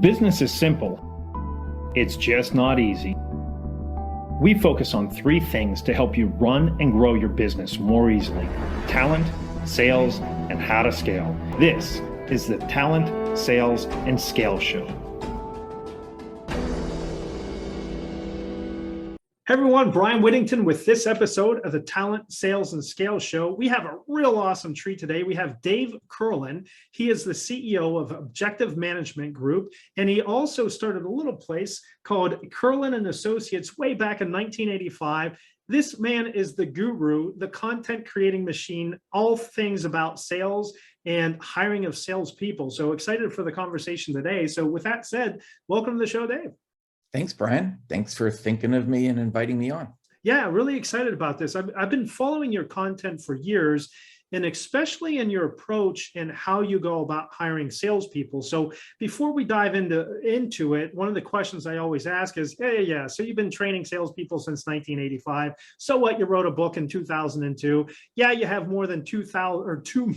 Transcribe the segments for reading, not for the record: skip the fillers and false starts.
Business is simple. It's just not easy. We focus on three things to help you run and grow your business more easily: talent, sales, and how to scale. This is the Talent, Sales, and Scale Show. Hey everyone, Bryan Whittington with this episode of the Talent, Sales, and Scale Show. We have a real awesome treat today. We have Dave Kurlan. He is the CEO of Objective Management Group, and he also started a little place called Kurlan and Associates way back in 1985. This man is the guru, the content creating machine, all things about sales and hiring of salespeople. So excited for the conversation today. So with that said, welcome to the show, Dave. Thanks, Bryan. Thanks for thinking of me and inviting me on. Yeah, really excited about this. I've been following your content for years, and especially in your approach and how you go about hiring salespeople. So before we dive into it, one of the questions I always ask is, so you've been training salespeople since 1985. So what? You wrote a book in 2002. Yeah, you have more than 2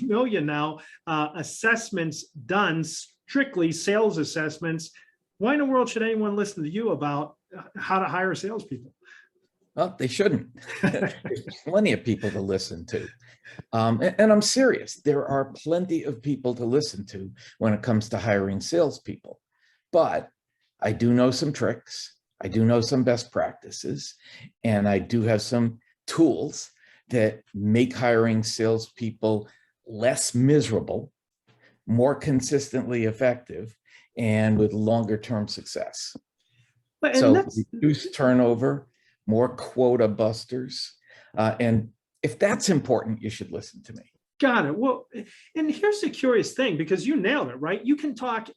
million now assessments done, strictly sales assessments. Why in the world should anyone listen to you about how to hire salespeople? Well, they shouldn't. There's plenty of people to listen to. And I'm serious. There are plenty of people to listen to when it comes to hiring salespeople. But I do know some tricks. I do know some best practices. And I do have some tools that make hiring salespeople less miserable, more consistently effective, and with longer term success. So reduce turnover, more quota busters. And if that's important, you should listen to me. Got it. Well, and here's the curious thing, because you nailed it, right? You can talk,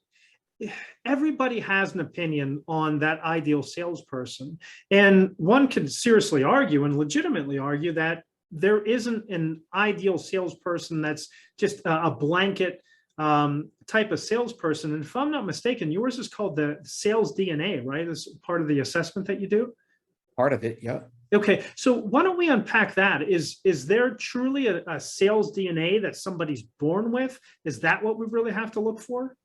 everybody has an opinion on that ideal salesperson. And one can seriously argue and legitimately argue that there isn't an ideal salesperson that's just a blanket type of salesperson. And if I'm not mistaken, yours is called the Sales DNA, right? As part of the assessment that you do? Part of it, yeah. Okay, so why don't we unpack that? Is there truly a sales DNA that somebody's born with? Is that what we really have to look for?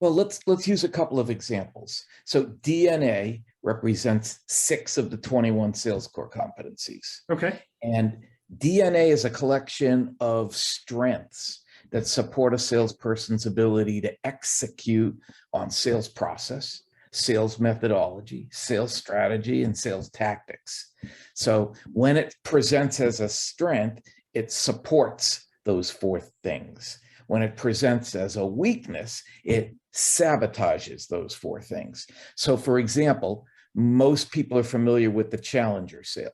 Well, let's use a couple of examples. So DNA represents 6 of the 21 sales core competencies. Okay. And DNA is a collection of strengths that support a salesperson's ability to execute on sales process, sales methodology, sales strategy, and sales tactics. So when it presents as a strength, it supports those 4 things. When it presents as a weakness, it sabotages those 4 things. So for example, most people are familiar with the Challenger sale.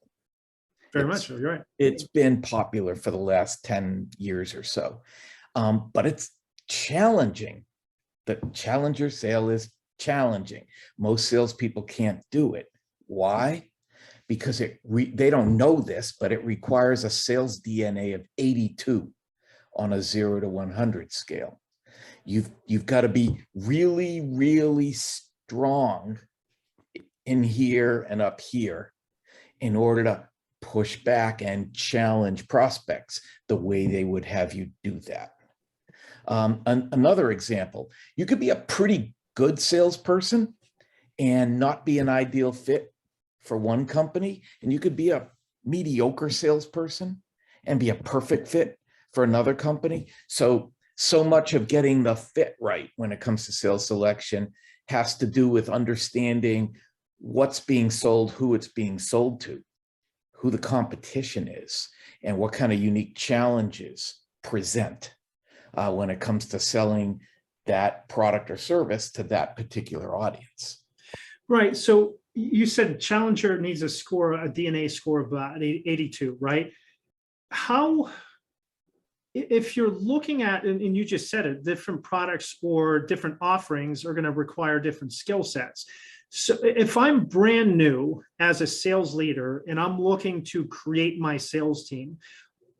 Very much, you're right. It's been popular for the last 10 years or so. But it's challenging. The Challenger sale is challenging. Most salespeople can't do it. Why? Because they don't know this, but it requires a sales DNA of 82 on a 0 to 100 scale. You've got to be really, really strong in here and up here in order to push back and challenge prospects the way they would have you do that. Another example, you could be a pretty good salesperson and not be an ideal fit for one company, and you could be a mediocre salesperson and be a perfect fit for another company. So much of getting the fit right when it comes to sales selection has to do with understanding what's being sold, who it's being sold to, who the competition is, and what kind of unique challenges present when it comes to selling that product or service to that particular audience. Right. So you said Challenger needs a DNA score of about 82, right? How, if you're looking at, and you just said it, different products or different offerings are going to require different skill sets. So if I'm brand new as a sales leader and I'm looking to create my sales team,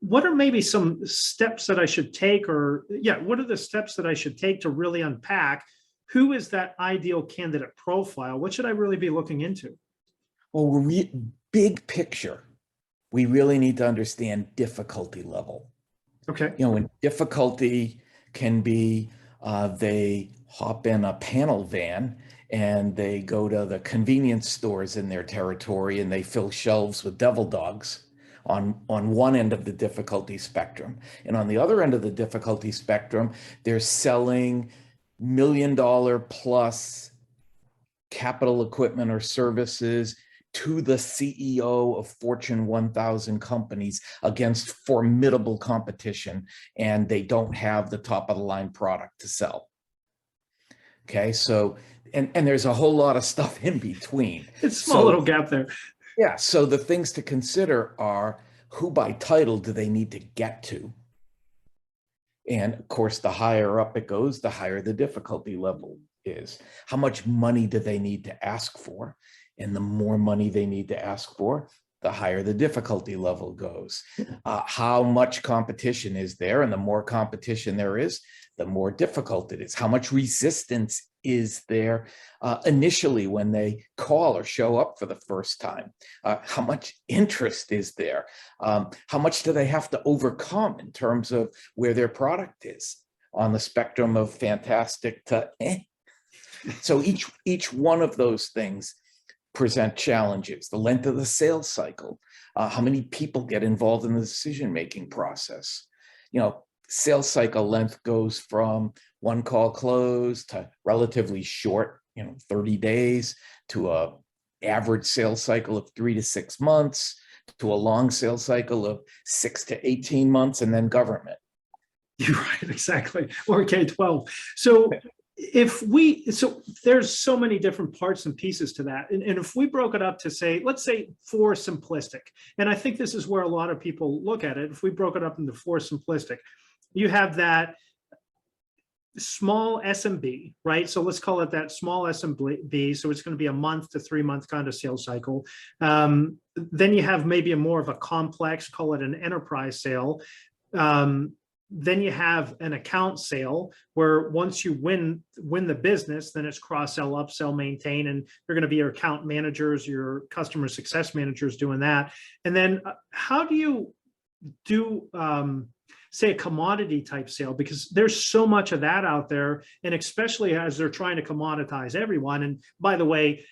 what are maybe some steps that I should take, what are the steps that I should take to really unpack who is that ideal candidate profile? What should I really be looking into? Well, big picture, we really need to understand difficulty level. Okay. And difficulty can be They hop in a panel van and they go to the convenience stores in their territory and they fill shelves with devil dogs on one end of the difficulty spectrum. And on the other end of the difficulty spectrum, they're selling $1 million plus capital equipment or services to the CEO of Fortune 1000 companies against formidable competition, and they don't have the top of the line product to sell. Okay, so, and there's a whole lot of stuff in between. It's a small little gap there. Yeah, so the things to consider are, who by title do they need to get to? And of course, the higher up it goes, the higher the difficulty level is. How much money do they need to ask for? And the more money they need to ask for, the higher the difficulty level goes. How much competition is there? And the more competition there is, the more difficult it is. How much resistance is there initially when they call or show up for the first time? How much interest is there? How much do they have to overcome in terms of where their product is on the spectrum of fantastic to eh? So each one of those things present challenges. The length of the sales cycle, how many people get involved in the decision-making process. You know, sales cycle length goes from one call close to relatively short, 30 days, to a average sales cycle of 3 to 6 months, to a long sales cycle of 6 to 18 months, and then government. You're right, exactly. Or K-12. So there's so many different parts and pieces to that. And if we broke it up to say, let's say 4 simplistic, and I think this is where a lot of people look at it. If we broke it up into 4 simplistic, you have that small SMB, right? So let's call it that small SMB. So it's going to be a month to 3 month kind of sales cycle. Then you have maybe a more of a complex, call it an enterprise sale. Then you have an account sale where once you win the business, then it's cross-sell, upsell, maintain, and they're going to be your account managers, your customer success managers doing that. And then how do you do, say, a commodity type sale? Because there's so much of that out there, and especially as they're trying to commoditize everyone. And by the way,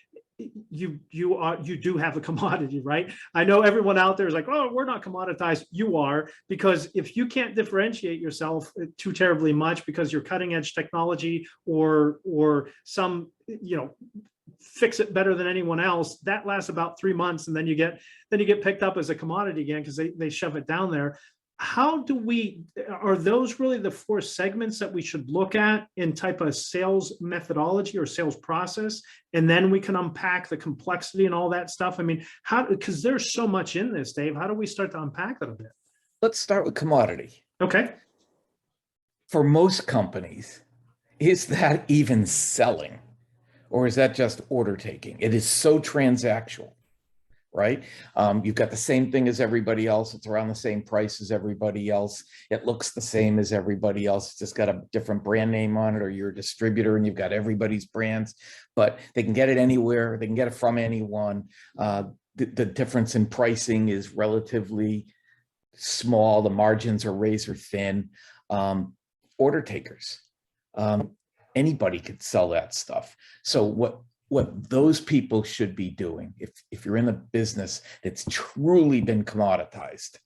you do have a commodity, right? I know everyone out there is like, oh, we're not commoditized. You are, because if you can't differentiate yourself too terribly much because you're cutting edge technology or some, fix it better than anyone else, that lasts about 3 months, and then you get picked up as a commodity again because they shove it down there. Are those really the 4 segments that we should look at in type of sales methodology or sales process? And then we can unpack the complexity and all that stuff. I mean, because there's so much in this, Dave, how do we start to unpack that a bit? Let's start with commodity. Okay. For most companies, is that even selling? Or is that just order taking? It is so transactional. Right? You've got the same thing as everybody else. It's around the same price as everybody else. It looks the same as everybody else. It's just got a different brand name on it, or you're a distributor and you've got everybody's brands, but they can get it anywhere. They can get it from anyone. The difference in pricing is relatively small. The margins are razor thin. Order takers. Anybody could sell that stuff. So what those people should be doing, if you're in a business that's truly been commoditized,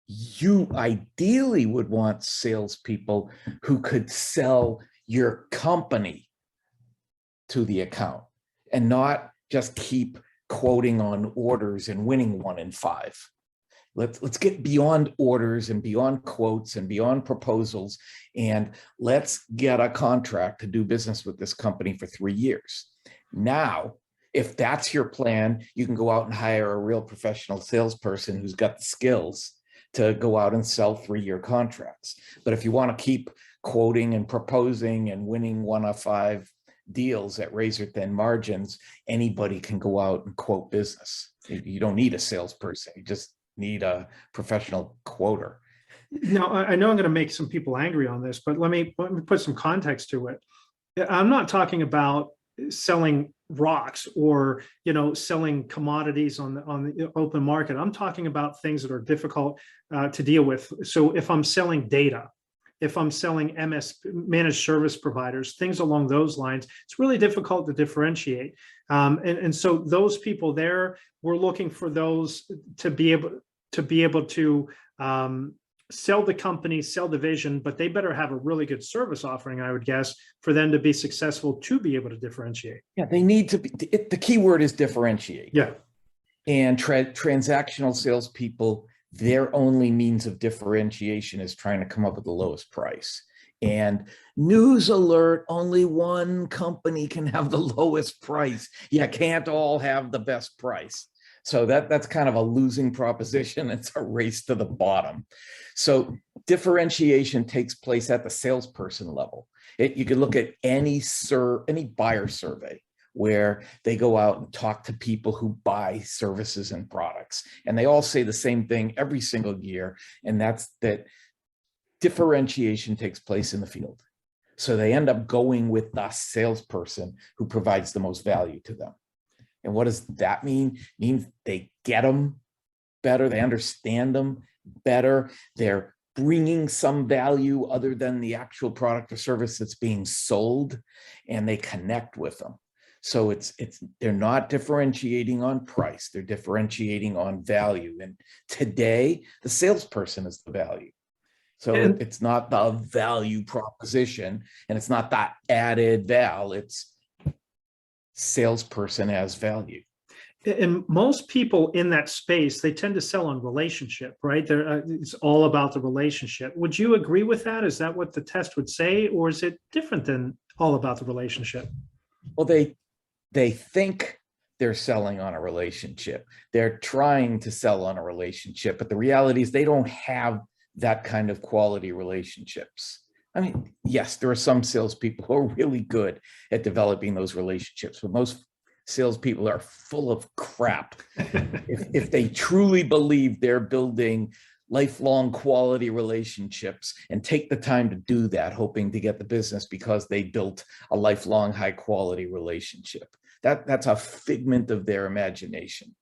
you ideally would want salespeople who could sell your company to the account and not just keep quoting on orders and winning 1 in 5. Let's get beyond orders and beyond quotes and beyond proposals, and let's get a contract to do business with this company for 3 years. Now, if that's your plan, you can go out and hire a real professional salesperson who's got the skills to go out and sell 3-year contracts. But if you want to keep quoting and proposing and winning 1 of 5 deals at razor thin margins, anybody can go out and quote business. You don't need a salesperson. You just need a professional quoter. Now, I know I'm going to make some people angry on this, but let me put some context to it. I'm not talking about selling rocks or selling commodities on the open market. I'm talking about things that are difficult to deal with. So if I'm selling data, if I'm selling managed service providers, things along those lines, it's really difficult to differentiate. And so those people there, we're looking for those to be able to sell the company, sell the vision, but they better have a really good service offering, I would guess, for them to be successful, to be able to differentiate. Yeah, they need to be, the key word is differentiate. Yeah. And transactional salespeople, their only means of differentiation is trying to come up with the lowest price. And news alert, only one company can have the lowest price. You can't all have the best price. So that's kind of a losing proposition. It's a race to the bottom. So differentiation takes place at the salesperson level. You can look at any buyer survey where they go out and talk to people who buy services and products. And they all say the same thing every single year. And that's that differentiation takes place in the field. So they end up going with the salesperson who provides the most value to them. And what does that mean? It means they get them better, they understand them better, they're bringing some value other than the actual product or service that's being sold, and they connect with them. So they're not differentiating on price, they're differentiating on value. And today, the salesperson is the value. So it's not the value proposition, and it's not that added val, it's salesperson as value. And most people in that space, they tend to sell on relationship, right? It's all about the relationship. Would you agree with that? Is that what the test would say, or is it different than all about the relationship? Well, they think they're selling on a relationship. They're trying to sell on a relationship, but the reality is they don't have that kind of quality relationships. I mean, yes, there are some salespeople who are really good at developing those relationships, but most salespeople are full of crap. If they truly believe they're building lifelong quality relationships and take the time to do that, hoping to get the business because they built a lifelong high quality relationship, that's a figment of their imagination.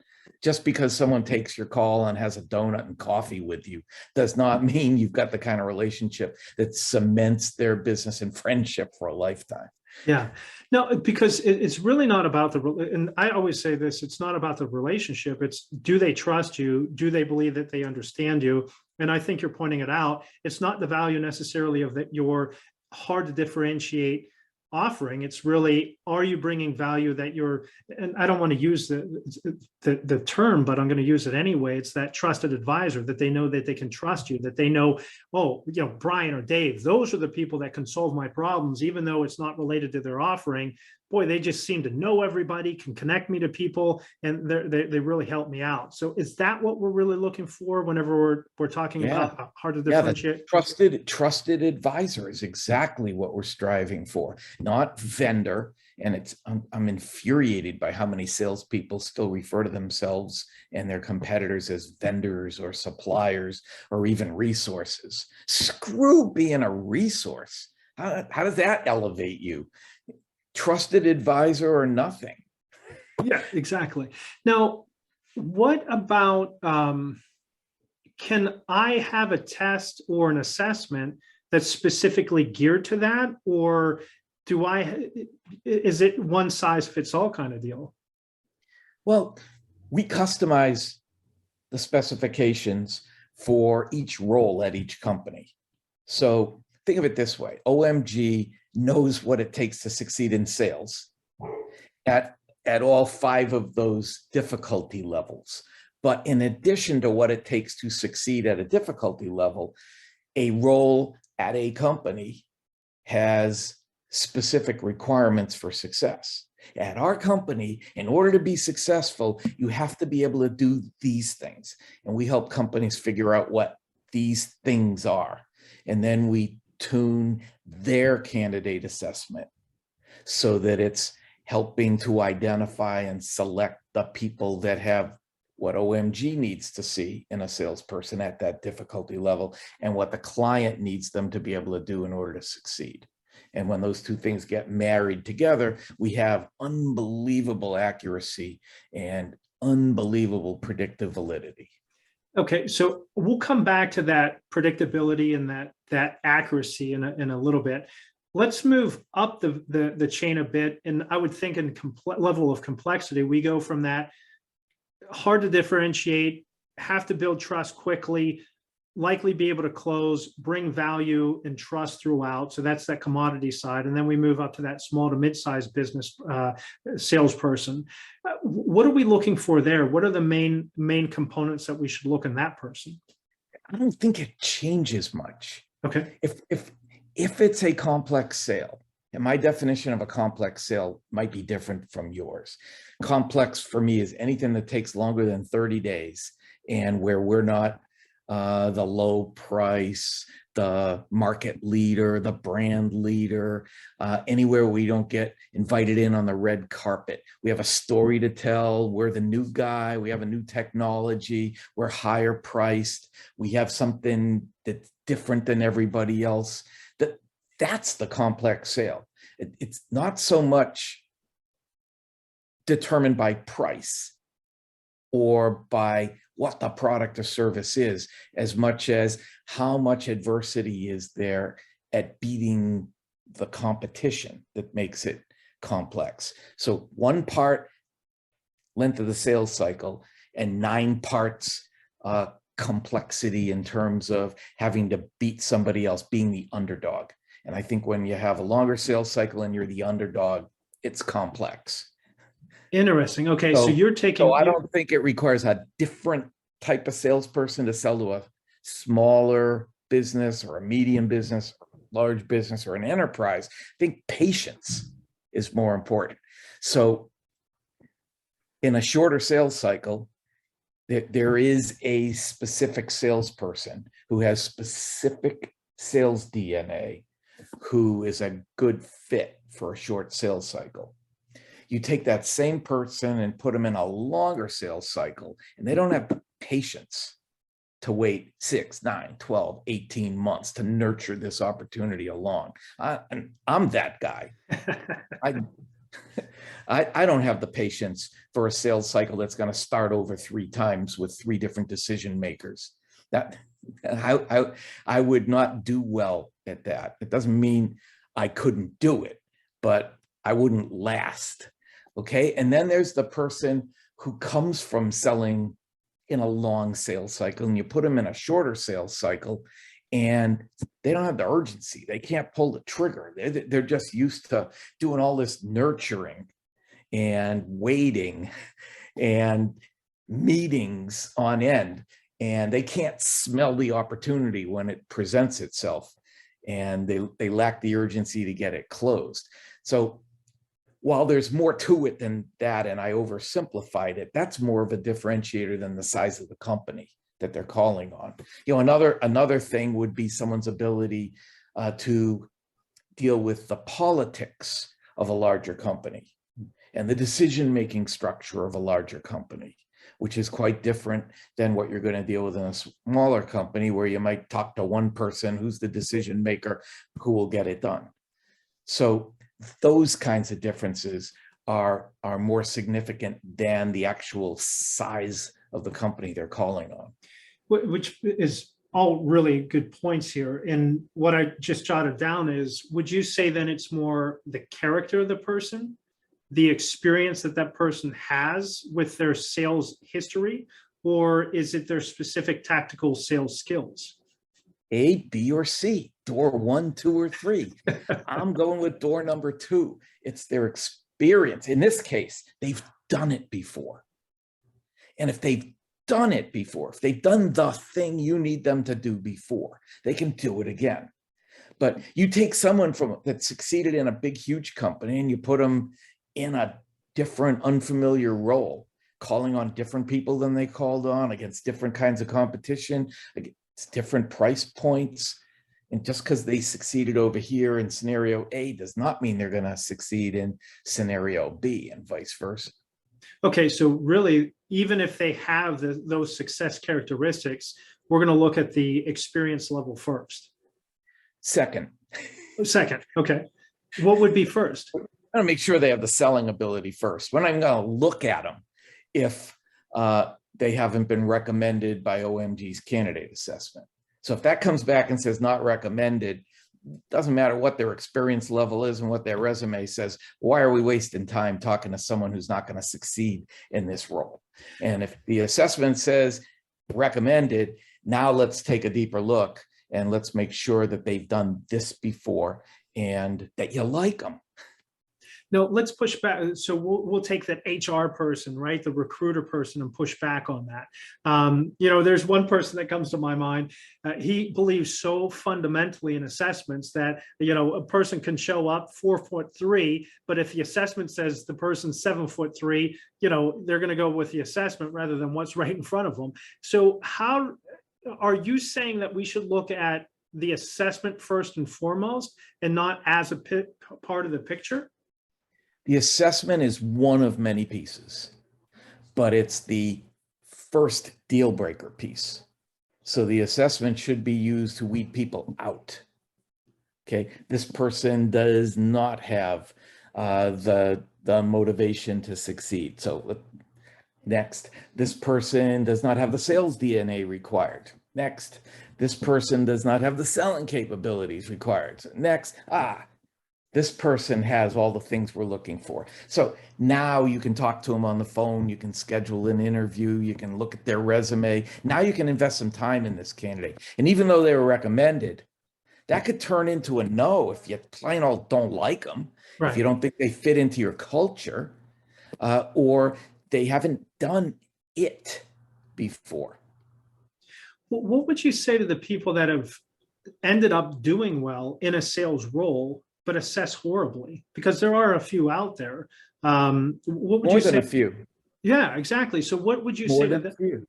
Just because someone takes your call and has a donut and coffee with you does not mean you've got the kind of relationship that cements their business and friendship for a lifetime. Yeah, no, because it's really not about and I always say this, it's not about the relationship. It's, do they trust you? Do they believe that they understand you? And I think you're pointing it out. It's not the value necessarily of that your hard to differentiate offering. It's really, are you bringing value that you're, and I don't want to use the term, but I'm going to use it anyway. It's that trusted advisor, that they know that they can trust you, that they know, oh, Bryan or Dave, those are the people that can solve my problems, even though it's not related to their offering. Boy, they just seem to know everybody, can connect me to people, and they really help me out. So is that what we're really looking for whenever we're talking about hard to differentiate? The trusted advisor is exactly what we're striving for, not vendor. And I'm infuriated by how many salespeople still refer to themselves and their competitors as vendors or suppliers or even resources. Screw being a resource. How does that elevate you? Trusted advisor or nothing. Yeah, exactly. Now, what about, can I have a test or an assessment that's specifically geared to that? Or is it one size fits all kind of deal? Well, we customize the specifications for each role at each company. So think of it this way. OMG knows what it takes to succeed in sales at all 5 of those difficulty levels. But in addition to what it takes to succeed at a difficulty level, a role at a company has specific requirements for success. At our company, in order to be successful, you have to be able to do these things. And we help companies figure out what these things are. And then we tune their candidate assessment so that it's helping to identify and select the people that have what OMG needs to see in a salesperson at that difficulty level and what the client needs them to be able to do in order to succeed. And when those two things get married together, we have unbelievable accuracy and unbelievable predictive validity. Okay, so we'll come back to that predictability and that accuracy in a little bit. Let's move up the chain a bit, and I would think in level of complexity, we go from that hard to differentiate, have to build trust quickly, likely be able to close, bring value and trust throughout. So that's that commodity side. And then we move up to that small to mid-sized business salesperson. What are we looking for there? What are the main components that we should look in that person? I don't think it changes much. Okay. If it's a complex sale, and my definition of a complex sale might be different from yours. Complex for me is anything that takes longer than 30 days and where we're not the low price, the market leader, the brand leader, anywhere we don't get invited in on the red carpet. We have a story to tell. We're the new guy. We have a new technology. We're higher priced. We have something that's different than everybody else. That's the complex sale. It's not so much determined by price or by what the product or service is, as much as how much adversity is there at beating the competition that makes it complex. So 1 part length of the sales cycle and 9 parts complexity in terms of having to beat somebody else, being the underdog. And I think when you have a longer sales cycle and you're the underdog, it's complex. Interesting. Okay, so you're taking. So I don't think it requires a different type of salesperson to sell to a smaller business or a medium business, or a large business or an enterprise. I think patience is more important. So in a shorter sales cycle, there is a specific salesperson who has specific sales DNA, who is a good fit for a short sales cycle. You take that same person and put them in a longer sales cycle, and they don't have the patience to wait 6, 9, 12, 18 months to nurture this opportunity along. And I'm that guy. I don't have the patience for a sales cycle that's going to start over 3 times with 3 different decision makers. That I would not do well at that. It doesn't mean I couldn't do it, but I wouldn't last. Okay. And then there's the person who comes from selling in a long sales cycle, and you put them in a shorter sales cycle and they don't have the urgency. They can't pull the trigger. They're just used to doing all this nurturing and waiting and meetings on end, and they can't smell the opportunity when it presents itself, and they lack the urgency to get it closed. So while there's more to it than that, and I oversimplified it, that's more of a differentiator than the size of the company that they're calling on. You know, another thing would be someone's ability to deal with the politics of a larger company and the decision-making structure of a larger company, which is quite different than what you're going to deal with in a smaller company, where you might talk to one person who's the decision maker who will get it done. So those kinds of differences are more significant than the actual size of the company they're calling on. Which is all really good points here. And what I just jotted down is, would you say then it's more the character of the person, the experience that person has with their sales history, or is it their specific tactical sales skills? A, B, or C, door 1, 2, or 3. I'm going with door number 2. It's their experience. In this case, they've done it before. And if they've done it before, if they've done the thing you need them to do before, they can do it again. But you take someone that succeeded in a big, huge company and you put them in a different, unfamiliar role, calling on different people than they called on, against different kinds of competition, against different price points. And just because they succeeded over here in scenario A does not mean they're going to succeed in scenario B, and vice versa. Okay, so really, even if they have those success characteristics, we're going to look at the experience level first. Second. Okay. What would be first? I'm going to make sure they have the selling ability first. When I'm going to look at them, if they haven't been recommended by OMG's candidate assessment. So if that comes back and says not recommended, doesn't matter what their experience level is and what their resume says, why are we wasting time talking to someone who's not going to succeed in this role? And if the assessment says recommended, now let's take a deeper look and let's make sure that they've done this before and that you like them. No, let's push back. So we'll take that HR person, right, the recruiter person, and push back on that. There's one person that comes to my mind. He believes so fundamentally in assessments that a person can show up 4'3", but if the assessment says the person's 7'3", they're going to go with the assessment rather than what's right in front of them. So how are you saying that we should look at the assessment first and foremost, and not as a part of the picture? The assessment is one of many pieces, but it's the first deal breaker piece. So the assessment should be used to weed people out. Okay, this person does not have the motivation to succeed. So next, this person does not have the sales DNA required. Next, this person does not have the selling capabilities required. So next, this person has all the things we're looking for. So now you can talk to them on the phone, you can schedule an interview, you can look at their resume. Now you can invest some time in this candidate. And even though they were recommended, that could turn into a no if you plain old don't like them, right, if you don't think they fit into your culture, or they haven't done it before. What would you say to the people that have ended up doing well in a sales role but assess horribly? Because there are a few out there. What would More you than say? a few. Yeah, exactly. So what would you More say to than them? a few.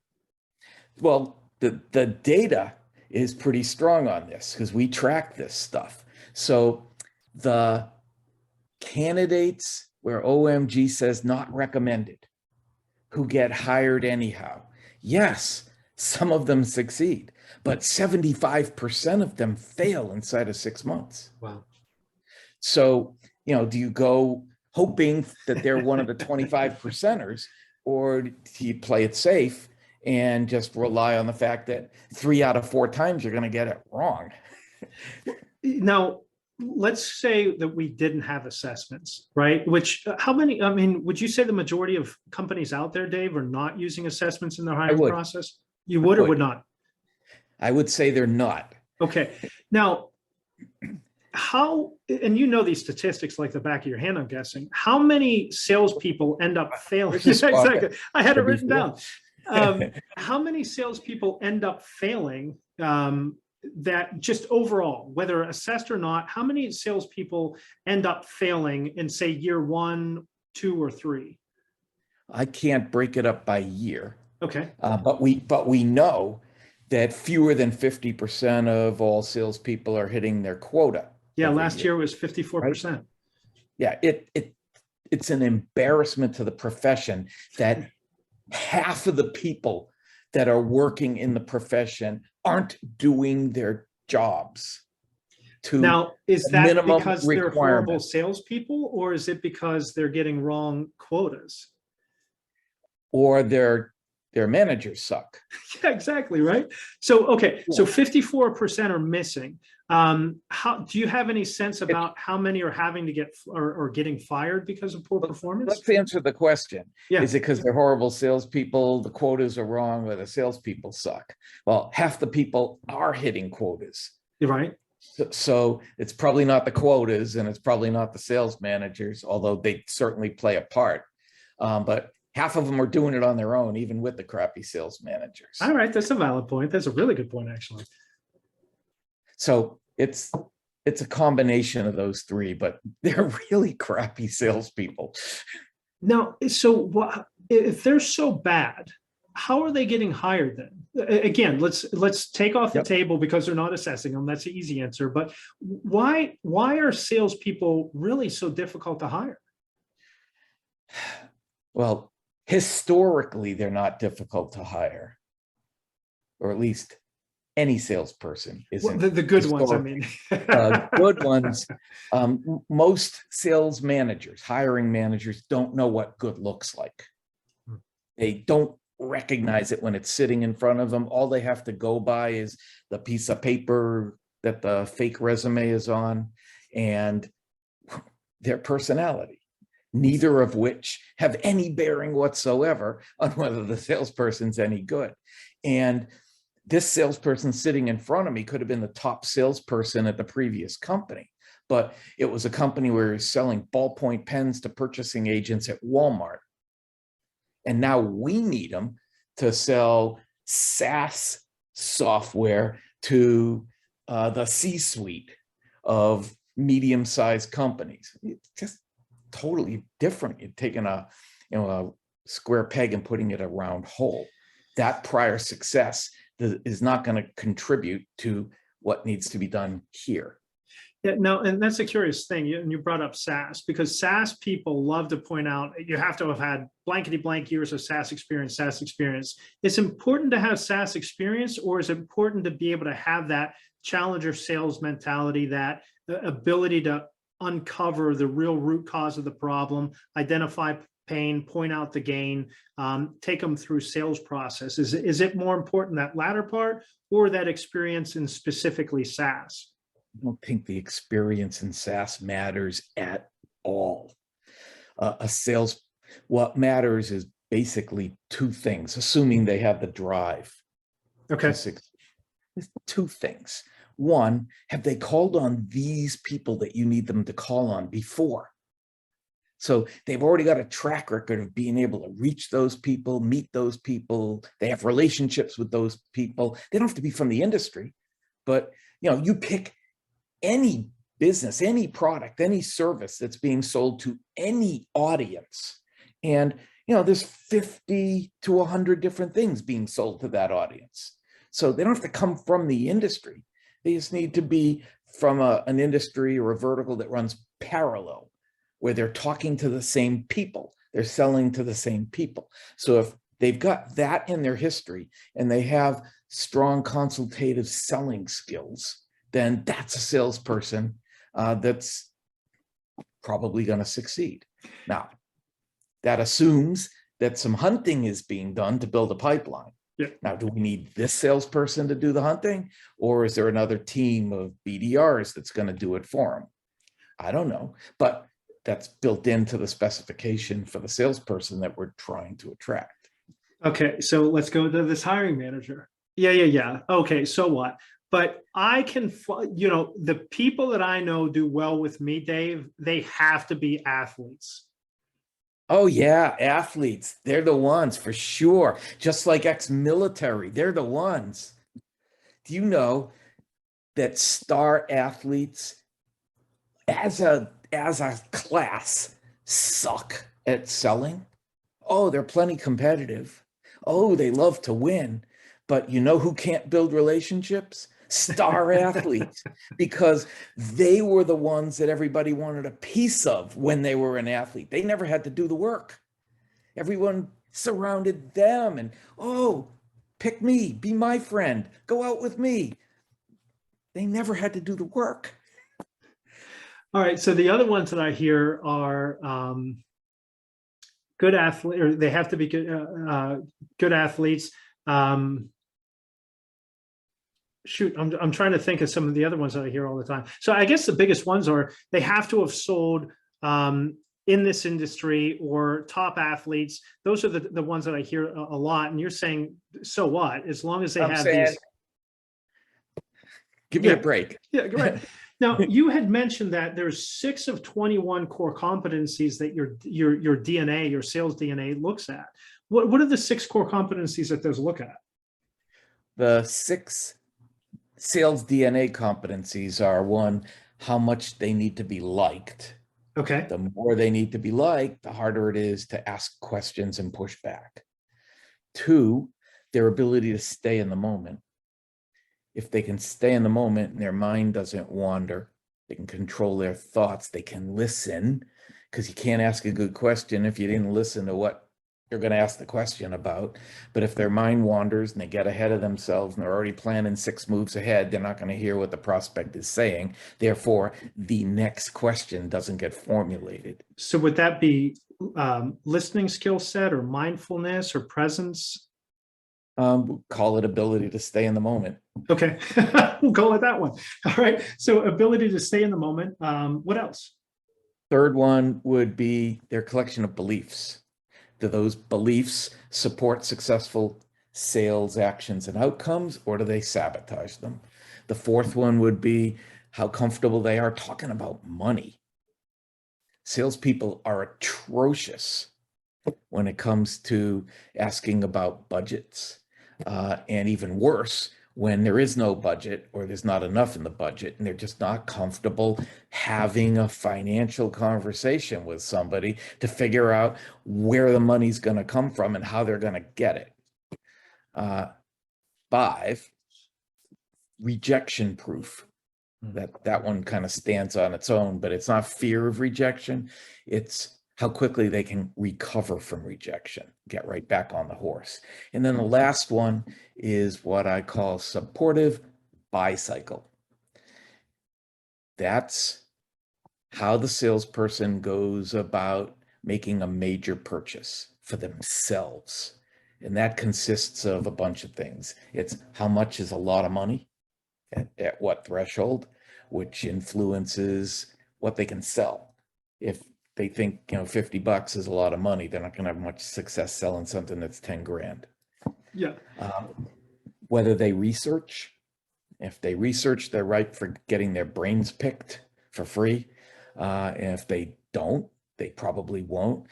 Well, the data is pretty strong on this because we track this stuff. So the candidates where OMG says not recommended, who get hired anyhow, yes, some of them succeed, but 75% of them fail inside of 6 months. Wow. So, do you go hoping that they're one of the 25%ers, or do you play it safe and just rely on the fact that 3 out of 4 times you're going to get it wrong? Now, let's say that we didn't have assessments, right? Which, how many, would you say the majority of companies out there, Dave, are not using assessments in their hiring process? You would or would not? I would say they're not. Okay. Now, how, and these statistics like the back of your hand, I'm guessing, how many salespeople end up failing? Exactly. I had it written down. How many salespeople end up failing that just overall, whether assessed or not, how many salespeople end up failing in, say, year 1, 2, or 3? I can't break it up by year. Okay. But we know that fewer than 50% of all salespeople are hitting their quota. Yeah, last year was 54%. Right? Yeah, it's an embarrassment to the profession that half of the people that are working in the profession aren't doing their jobs. Now, is that because they're horrible salespeople, or is it because they're getting wrong quotas? Or their managers suck. Yeah, exactly, right? So, okay, so 54% are missing. How do you have any sense about how many are having to get or getting fired because of poor performance? Let's answer the question. Yeah. Is it because they're horrible salespeople, the quotas are wrong, or the salespeople suck? Well, half the people are hitting quotas. You're right. So it's probably not the quotas, and it's probably not the sales managers, although they certainly play a part. But half of them are doing it on their own, even with the crappy sales managers. All right, that's a valid point. That's a really good point, actually. So it's a combination of those three, but they're really crappy salespeople. Now, so if they're so bad, how are they getting hired then? Again, let's take off the table because they're not assessing them. That's the easy answer. But why are salespeople really so difficult to hire? Well, historically, they're not difficult to hire, or at least any salesperson isn't. Well, the good ones, I mean. Good ones. Most sales managers, hiring managers, don't know what good looks like. They don't recognize it when it's sitting in front of them. All they have to go by is the piece of paper that the fake resume is on and their personality, neither of which have any bearing whatsoever on whether the salesperson's any good. And this salesperson sitting in front of me could have been the top salesperson at the previous company, but it was a company where he was selling ballpoint pens to purchasing agents at Walmart. And now we need them to sell SaaS software to the C-suite of medium-sized companies. It's just totally different. You're taking a square peg and putting it a round hole. That prior success is not going to contribute to what needs to be done here. Yeah, no, and that's a curious thing. You brought up SaaS, because SaaS people love to point out you have to have had blankety blank years of SaaS experience, SaaS experience. It's important to have SaaS experience, or is it important to be able to have that challenger sales mentality, that ability to uncover the real root cause of the problem, identify pain, point out the gain, take them through sales process? Is it more important, that latter part, or that experience in specifically SaaS? I don't think the experience in SaaS matters at all. What matters is basically two things, assuming they have the drive. Okay. Two things. One, have they called on these people that you need them to call on before? So they've already got a track record of being able to reach those people, meet those people. They have relationships with those people. They don't have to be from the industry, but you pick any business, any product, any service that's being sold to any audience. And, there's 50 to 100 different things being sold to that audience. So they don't have to come from the industry. They just need to be from an industry or a vertical that runs parallel, where they're talking to the same people, they're selling to the same people. So if they've got that in their history and they have strong consultative selling skills, then that's a salesperson that's probably going to succeed. Now, that assumes that some hunting is being done to build a pipeline. Yeah. Now, do we need this salesperson to do the hunting, or is there another team of BDRs that's going to do it for them? I don't know, but that's built into the specification for the salesperson that we're trying to attract. Okay, so let's go to this hiring manager. Yeah. Okay, so what? But I can, the people that I know do well with me, Dave, they have to be athletes. Oh yeah, athletes. They're the ones for sure. Just like ex-military, they're the ones. Do you know that star athletes as a class suck at selling? Oh, they're plenty competitive. Oh, they love to win. But you know who can't build relationships? Star athletes, because they were the ones that everybody wanted a piece of when they were an athlete. They never had to do the work. Everyone surrounded them and, oh, pick me, be my friend, go out with me. They never had to do the work. All right, so the other ones that I hear are good athlete, or they have to be good athletes. Shoot, I'm trying to think of some of the other ones that I hear all the time. So I guess the biggest ones are they have to have sold in this industry, or top athletes. Those are the ones that I hear a lot. And you're saying, so what? As long as they have these. Give me a break. Yeah, go ahead. Now, you had mentioned that there's 6 of 21 core competencies that your DNA, your sales DNA looks at. What are the 6 core competencies that those look at? The 6 Sales DNA competencies are: 1, how much they need to be liked. Okay. The more they need to be liked, the harder it is to ask questions and push back. 2, their ability to stay in the moment. If they can stay in the moment and their mind doesn't wander, they can control their thoughts, they can listen, because you can't ask a good question if you didn't listen to what you're going to ask the question about. But if their mind wanders and they get ahead of themselves and they're already planning 6 moves ahead, they're not going to hear what the prospect is saying. Therefore, the next question doesn't get formulated. So would that be listening skill set or mindfulness or presence? Call it ability to stay in the moment. Okay, we'll go with that one. All right. So ability to stay in the moment. What else? Third one would be their collection of beliefs. Do those beliefs support successful sales actions and outcomes, or do they sabotage them? The fourth one would be how comfortable they are talking about money. Salespeople are atrocious when it comes to asking about budgets, and even worse, when there is no budget or there's not enough in the budget and they're just not comfortable having a financial conversation with somebody to figure out where the money's going to come from and how they're going to get it. 5, rejection proof. That one kind of stands on its own, but it's not fear of rejection. It's how quickly they can recover from rejection, get right back on the horse. And then the last one is what I call supportive buy cycle. That's how the salesperson goes about making a major purchase for themselves. And that consists of a bunch of things. It's how much is a lot of money, at what threshold, which influences what they can sell. If they think, $50 is a lot of money, they're not going to have much success selling something that's 10 grand. Yeah. Whether they research, if they research, they're ripe for getting their brains picked for free. And if they don't, they probably won't.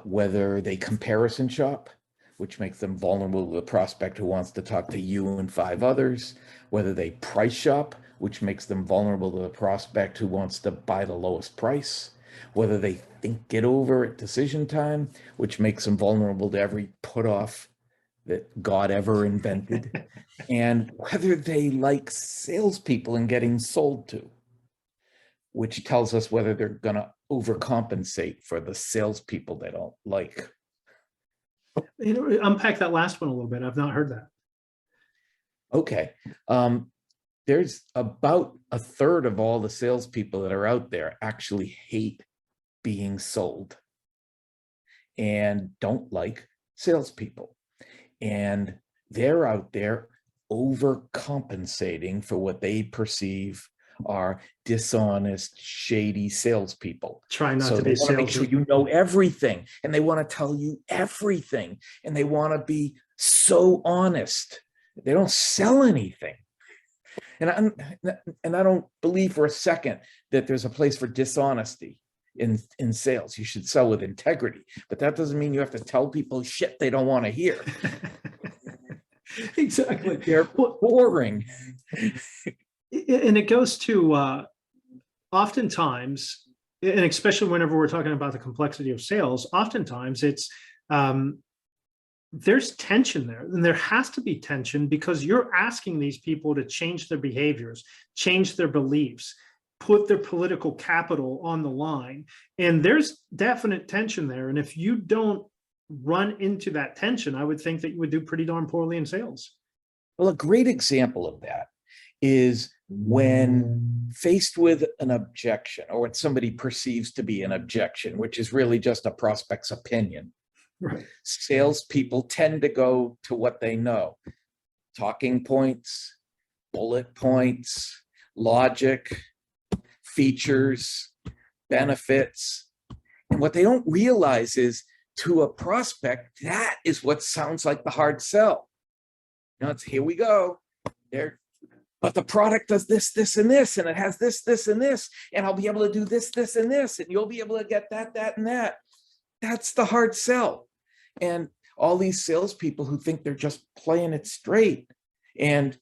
Whether they comparison shop, which makes them vulnerable to the prospect who wants to talk to you and 5 others. Whether they price shop, which makes them vulnerable to the prospect who wants to buy the lowest price. Whether they think it over at decision time, which makes them vulnerable to every put off that God ever invented. And whether they like salespeople and getting sold to, which tells us whether they're going to overcompensate for the salespeople they don't like. Unpack that last one a little bit. I've not heard that. Okay. There's about a third of all the salespeople that are out there actually hate being sold and don't like salespeople. And they're out there overcompensating for what they perceive are dishonest, shady salespeople. Trying not so to they be want to make salesy. sure you know everything, and they want to tell you everything, and they want to be so honest. They don't sell anything. And I don't believe for a second that there's a place for dishonesty in sales. You should sell with integrity, but that doesn't mean you have to tell people shit they don't want to hear. Exactly. They're boring. And it goes to oftentimes, and especially whenever we're talking about the complexity of sales, oftentimes it's there's tension there, and there has to be tension because you're asking these people to change their behaviors, change their beliefs, put their political capital on the line. And there's definite tension there. And if you don't run into that tension, I would think that you would do pretty darn poorly in sales. Well, a great example of that is when faced with an objection, or what somebody perceives to be an objection, which is really just a prospect's opinion. Right. Salespeople tend to go to what they know: talking points, bullet points, logic, features, benefits. And what they don't realize is, to a prospect, that is what sounds like the hard sell. It's here we go. But the product does this, this, and this, and it has this, this, and this, and I'll be able to do this, this, and this, and you'll be able to get that, that, and that. That's the hard sell. And all these salespeople who think they're just playing it straight and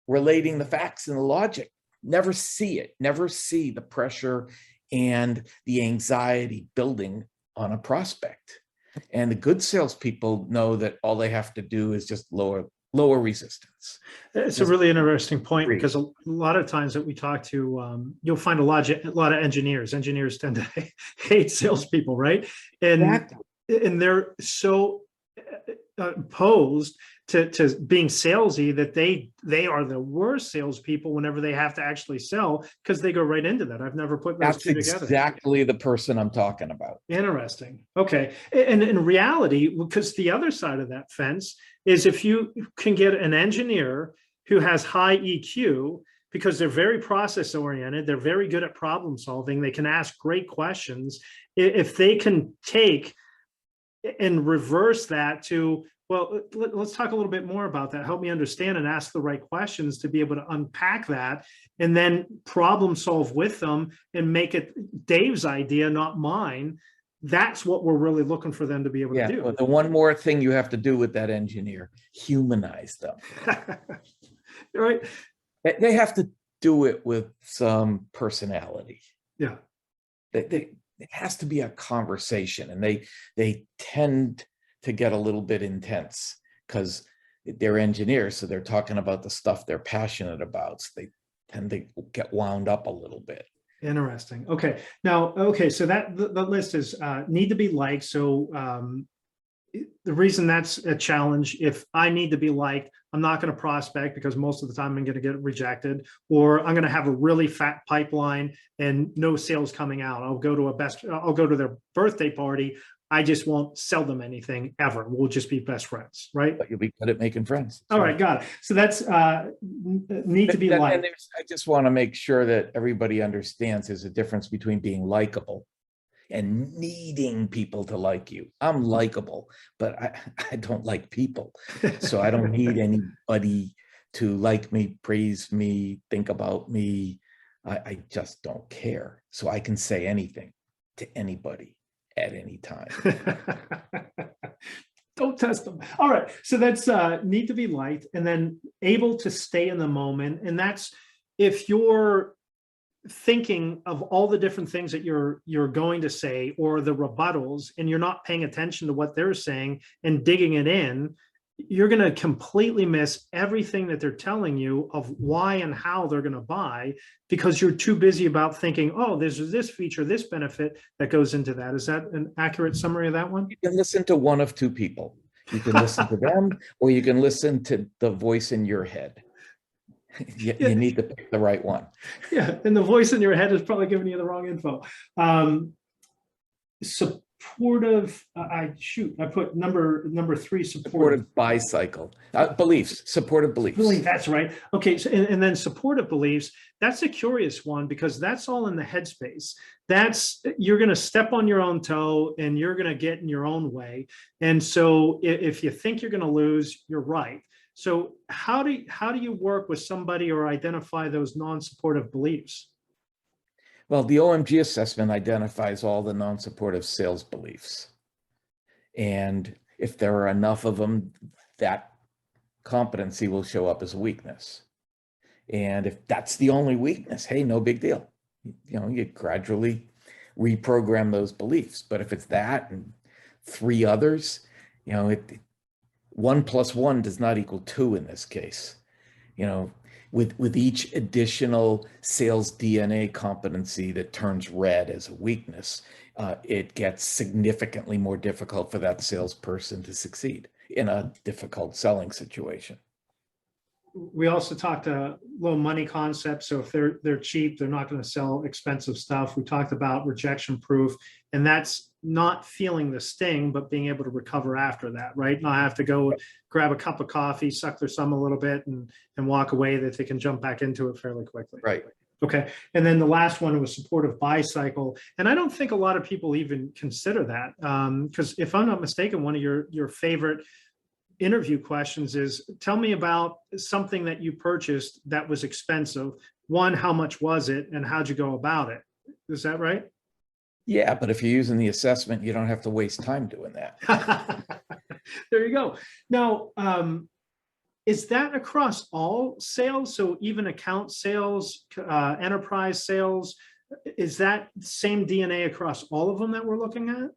relating the facts and the logic never see it, never see the pressure and the anxiety building on a prospect. And the good salespeople know that all they have to do is just lower resistance. It's a really interesting point, because a lot of times that we talk to, you'll find a lot of engineers. Engineers tend to hate salespeople, right? And they're so, opposed to being salesy, that they are the worst salespeople whenever they have to actually sell, because they go right into that. I've never put those That's two together. exactly the person I'm talking about. Interesting. Okay. And in reality, because the other side of that fence is, if you can get an engineer who has high EQ, because they're very process oriented, they're very good at problem solving, they can ask great questions. If they can take and reverse that to, well, let's talk a little bit more about that. Help me understand and ask the right questions to be able to unpack that, and then problem solve with them and make it Dave's idea, not mine. That's what we're really looking for them to be able to do. But the one more thing you have to do with that engineer, humanize them. Right. They have to do it with some personality. Yeah. It has to be a conversation, and they tend to get a little bit intense because they're engineers, so they're talking about the stuff they're passionate about. So they tend to get wound up a little bit. Interesting. Okay. Now, okay, so that the list is need to be liked. So the reason that's a challenge, if I need to be liked, I'm not going to prospect, because most of the time I'm going to get rejected, or I'm going to have a really fat pipeline and no sales coming out. I'll go to their birthday party. I just won't sell them anything ever. We'll just be best friends, right? But you'll be good at making friends. All right, got it. So that's need to be liked. I just want to make sure that everybody understands there's a difference between being likable and needing people to like you. I'm likable, but I don't like people. So I don't need anybody to like me, praise me, think about me. I just don't care. So I can say anything to anybody at any time. Don't test them. All right. So that's need to be liked, and then able to stay in the moment. And that's if you're thinking of all the different things that you're going to say, or the rebuttals, and you're not paying attention to what they're saying and digging it in, you're going to completely miss everything that they're telling you of why and how they're going to buy, because you're too busy about thinking, oh, there's this feature, this benefit that goes into that. Is that an accurate summary of that one? You can listen to one of two people. You can listen to them, or you can listen to the voice in your head. You need to pick the right one. Yeah, and the voice in your head is probably giving you the wrong info. Supportive, I put number 3, Supportive bicycle, beliefs, supportive beliefs. That's right. Okay, so and then supportive beliefs, that's a curious one, because that's all in the headspace. That's, you're going to step on your own toe and you're going to get in your own way. And so if you think you're going to lose, you're right. So how do you work with somebody or identify those non-supportive beliefs? Well, the OMG assessment identifies all the non-supportive sales beliefs. And if there are enough of them, that competency will show up as a weakness. And if that's the only weakness, hey, no big deal. You gradually reprogram those beliefs. But if it's that and 3 others, 1 + 1 does not equal 2 in this case. With each additional sales DNA competency that turns red as a weakness, it gets significantly more difficult for that salesperson to succeed in a difficult selling situation. We also talked a low money concept. So if they're cheap, they're not going to sell expensive stuff. We talked about rejection proof, and that's not feeling the sting, but being able to recover after that, right? Not have to go grab a cup of coffee, suck their thumb a little bit, and walk away, that they can jump back into it fairly quickly. Right. Okay. And then the last one was supportive buy cycle. And I don't think a lot of people even consider that, because if I'm not mistaken, one of your favorite interview questions is, tell me about something that you purchased that was expensive. 1, how much was it, and how'd you go about it? Is that right? Yeah, but if you're using the assessment, you don't have to waste time doing that. There you go. Now, is that across all sales? So even account sales, enterprise sales, is that same DNA across all of them that we're looking at?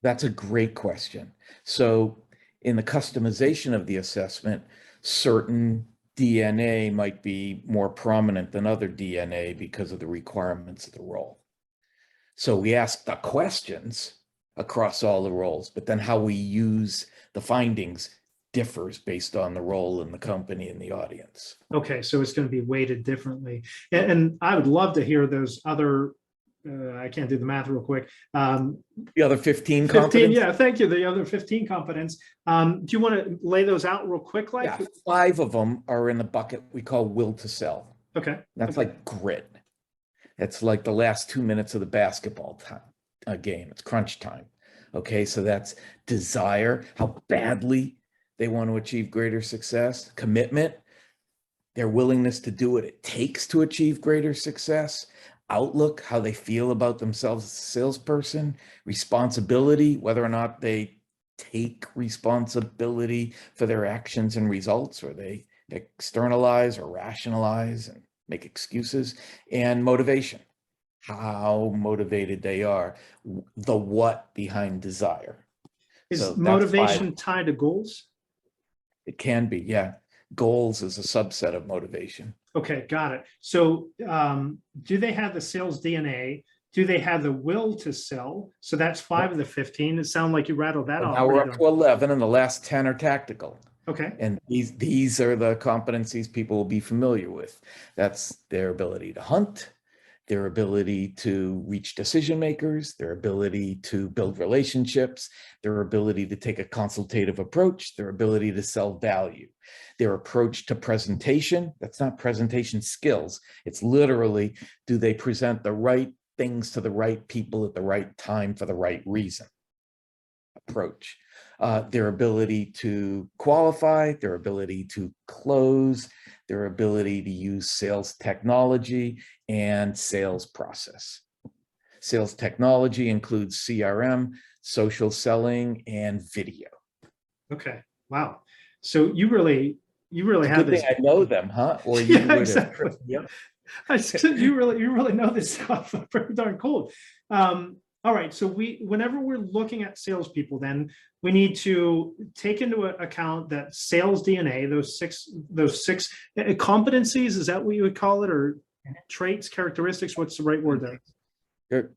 That's a great question. So in the customization of the assessment, certain DNA might be more prominent than other DNA because of the requirements of the role. So we ask the questions, across all the roles, but then how we use the findings differs based on the role in the company and the audience. Okay, so it's going to be weighted differently. And I would love to hear those other, I can't do the math real quick. The other 15 15, competence? yeah, thank you. The other 15 competence. Do you want to lay those out real quick? Like, Yeah, 5 of them are in the bucket we call will to sell. okay. That's like grit. It's like the last 2 minutes of the basketball game. It's crunch time. Okay, so that's desire, how badly they want to achieve greater success, commitment, their willingness to do what it takes to achieve greater success, outlook, how they feel about themselves as a salesperson, responsibility, whether or not they take responsibility for their actions and results, or they externalize or rationalize and make excuses, and motivation, how motivated they are, the what behind desire. Is So that's motivation 5. tied to goals? It can be, yeah. Goals is a subset of motivation. Okay, got it. So do they have the sales DNA? Do they have the will to sell? So that's 5 of the 15. It sounds like you rattled that off. Now we're up to 11, and the last 10 are tactical. Okay. And these are the competencies people will be familiar with. That's their ability to hunt, their ability to reach decision makers, their ability to build relationships, their ability to take a consultative approach, their ability to sell value, their approach to presentation. That's not presentation skills. It's literally, do they present the right things to the right people at the right time for the right reason? Approach. Their ability to qualify, their ability to close, their ability to use sales technology and sales process. Sales technology includes CRM, social selling, and video. Okay. Wow. So you really have Good this. thing I know them, huh? Or you Yeah, would exactly. have. Yep. I said you really know this stuff pretty darn cool. All right, so whenever we're looking at salespeople, then we need to take into account that sales DNA, those six competencies. Is that what you would call it, or traits, characteristics? What's the right word there?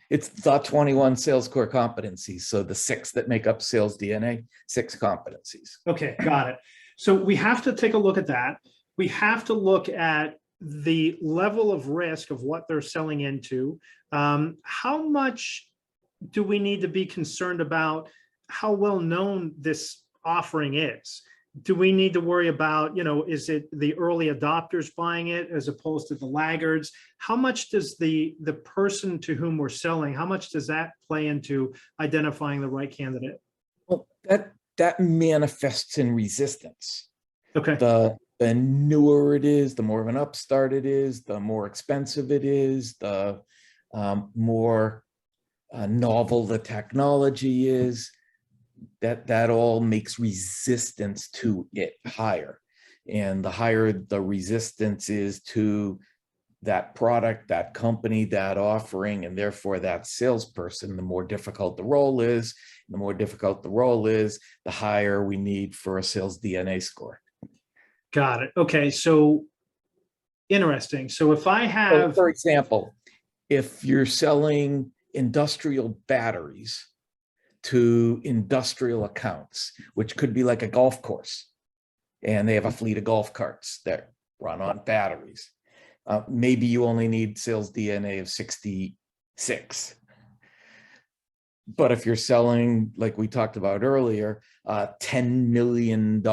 It's the 21 sales core competencies. So the 6 that make up sales DNA, 6 competencies. Okay, got it. So we have to take a look at that. We have to look at the level of risk of what they're selling into. How much do we need to be concerned about how well known this offering is? Do we need to worry about, is it the early adopters buying it as opposed to the laggards? How much does the person to whom we're selling, how much does that play into identifying the right candidate? Well, that manifests in resistance. Okay. The newer it is, the more of an upstart it is, the more expensive it is, the more novel the technology is. That all makes resistance to it higher. And the higher the resistance is to that product, that company, that offering, and therefore that salesperson, the more difficult the role is. The more difficult the role is, the higher we need for a sales DNA score. Got it. Okay, so interesting. So if I have, for example, if you're selling industrial batteries to industrial accounts, which could be like a golf course, and they have a fleet of golf carts that run on batteries, maybe you only need sales DNA of 66. But if you're selling, like we talked about earlier, $10 million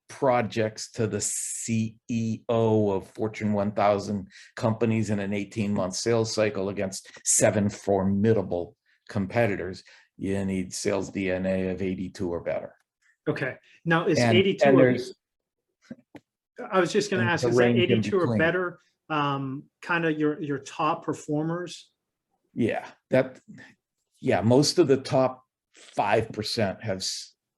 projects to the CEO of Fortune 1000 companies in an 18-month sales cycle against 7 formidable competitors, you need sales DNA of 82 or better. okay. Now is And 82, I was just going to ask, is that range in 82 or between. better kind of your top performers? Yeah, most of the top 5% have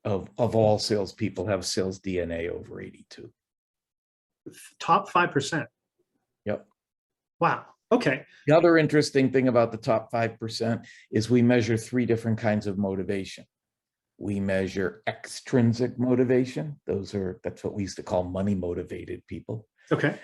of all salespeople have sales DNA over 82. Top 5%. Yep. Wow. Okay. The other interesting thing about the top 5% is we measure 3 different kinds of motivation. We measure extrinsic motivation. That's what we used to call money motivated people. Okay.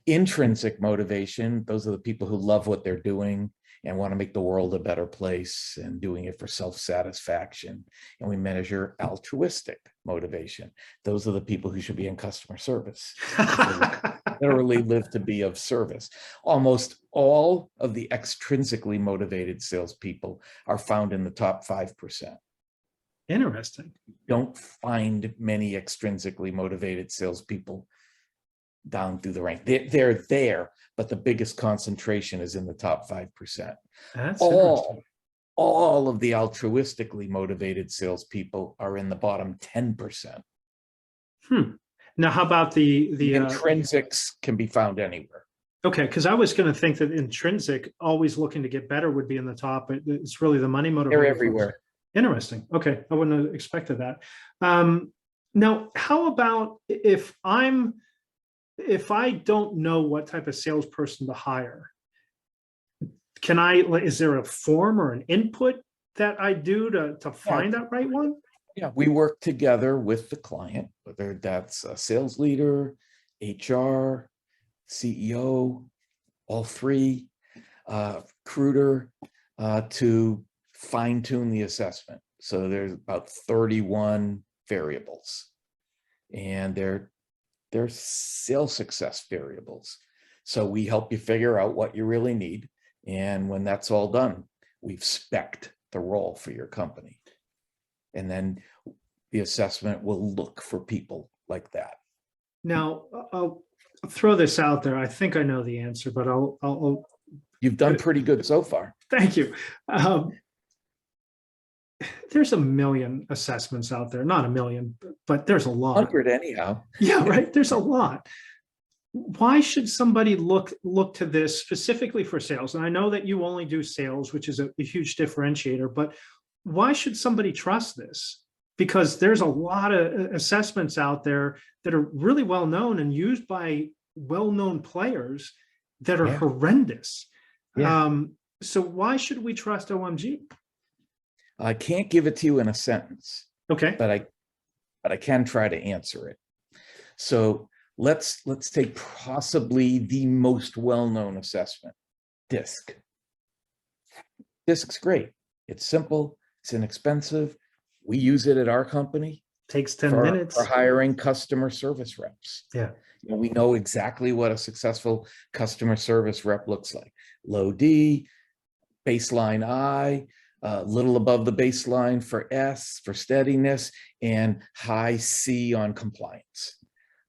Intrinsic motivation, those are the people who love what they're doing and want to make the world a better place and doing it for self-satisfaction. And we measure altruistic motivation. Those are the people who should be in customer service. Literally live to be of service. Almost all of the extrinsically motivated salespeople are found in the top 5%. Interesting. Don't find many extrinsically motivated salespeople down through the rank. They're there, but the biggest concentration is in the top 5%. That's interesting. All of the altruistically motivated salespeople are in the bottom 10%. Now, how about the intrinsics can be found anywhere. Okay, because I was going to think that intrinsic, always looking to get better, would be in the top. But it's really the money motivator. They're everywhere. Interesting. Okay, I wouldn't have expected that. Now, how about if I don't know what type of salesperson to hire? Is there a form or an input that I do to find that right one? Yeah, we work together with the client, whether that's a sales leader, HR, CEO, all three, recruiter, to fine tune the assessment. So there's about 31 variables, and they're sales success variables. So we help you figure out what you really need. And when that's all done, we've spec'd the role for your company. And then the assessment will look for people like that. Now, I'll throw this out there. I think I know the answer, but I'll You've done pretty good so far. Thank you. There's a million assessments out there, not a million, but there's a lot. 100 anyhow. Yeah, right. There's a lot. Why should somebody look to this specifically for sales? And I know that you only do sales, which is a huge differentiator, but why should somebody trust this? Because there's a lot of assessments out there that are really well known and used by well-known players that are horrendous. Yeah. So why should we trust OMG? I can't give it to you in a sentence. Okay. But I can try to answer it. So let's take possibly the most well-known assessment, DISC. DISC's great. It's simple. It's inexpensive. We use it at our company. Takes 10 minutes. For hiring customer service reps. Yeah. We know exactly what a successful customer service rep looks like. Low D, baseline I, little above the baseline for S, for steadiness, and high C on compliance.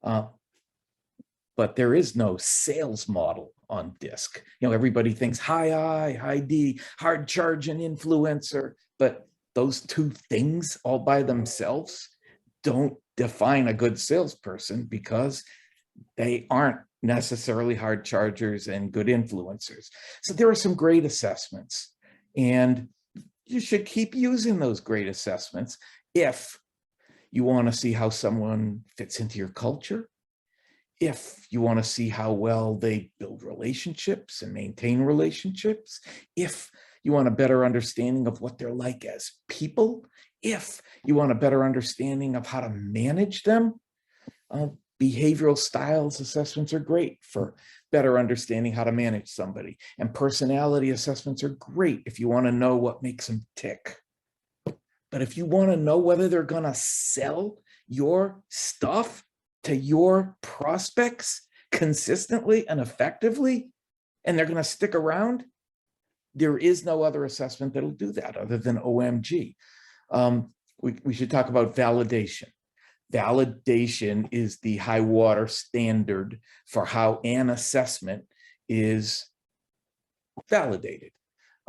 But there is no sales model on DISC. Everybody thinks high I, high D, hard charging influencer, but those two things all by themselves don't define a good salesperson, because they aren't necessarily hard chargers and good influencers. So there are some great assessments, and you should keep using those great assessments if you want to see how someone fits into your culture, if you want to see how well they build relationships and maintain relationships, if you want a better understanding of what they're like as people, if you want a better understanding of how to manage them. Behavioral styles assessments are great for better understanding how to manage somebody. And personality assessments are great if you want to know what makes them tick. But if you want to know whether they're going to sell your stuff to your prospects consistently and effectively, and they're going to stick around, there is no other assessment that'll do that other than OMG. We should talk about validation. Validation is the high water standard for how an assessment is validated.